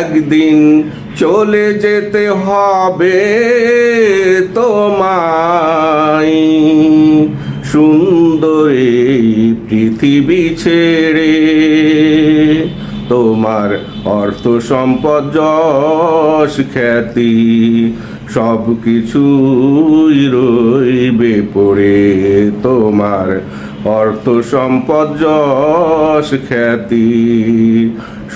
একদিন চলে যেতে হবে তোমায়, সুন্দর এই পৃথিবী ছেড়ে। তোমার অর্থ সম্পদ যশ খ্যাতি সব কিছুই রইবে পড়ে। তোমার অর্থ সম্পদ যশ খ্যাতি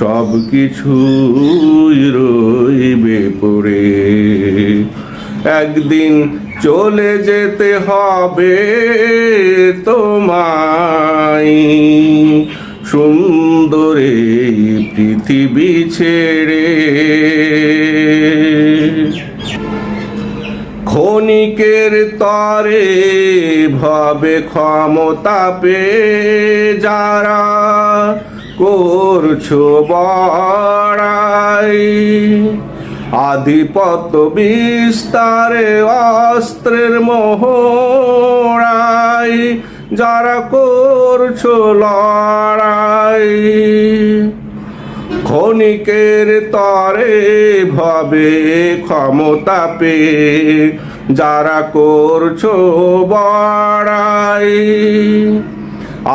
সব কিছুই রইবে পড়ে। একদিন চলে যেতে হবে তোমায়, সুন্দর এই পৃথিবী ছেড়ে। ক্ষণিকের তরে ভাবে ক্ষমতা পেয়ে যারা করছো বড়াই, আধিপত্য বিস্তারে অস্ত্রের মোহরাই যারা করছো লড়াই। ক্ষণিকের তরে ভাবে ক্ষমতা পেয়ে যারা করছো বড়াই,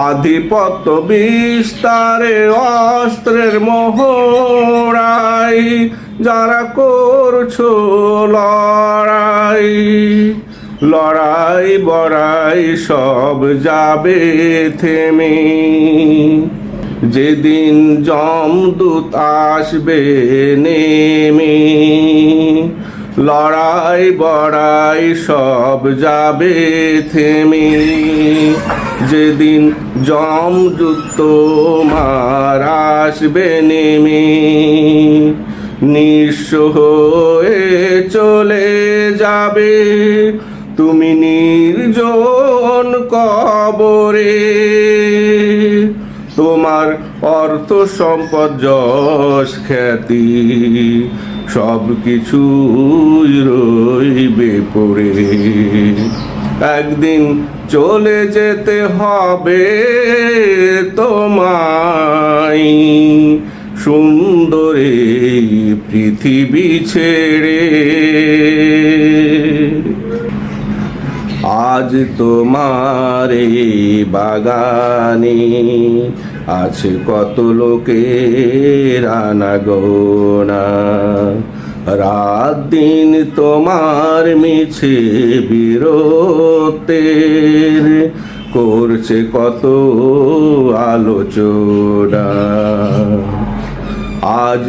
আধিপত্য বিস্তারে অস্ত্রের মোহরাই যারা করছো লড়াই। লড়াই বড়াই সব যাবে থেমে, যেদিন যমদূত আসবে নেমে। লড়াই বড়াই সব যাবে থেমে, যেদিন যমদূত তোমার আসবে নেমে। নিঃস্ব হয়ে চলে যাবে তুমি নির্জন কবরে। তোমার অর্থ সম্পদ যশ খ্যাতি সব কিছুই রইবে পড়ে। একদিন চলে যেতে হবে তোমায়, সুন্দর এই পৃথিবী ছেড়ে। আজ তোমার এই বাগানে আছে কত লোকের আনাগোনা, রাত দিন তোমার মিছে বিরতের করছে কত আলোচনা। আজ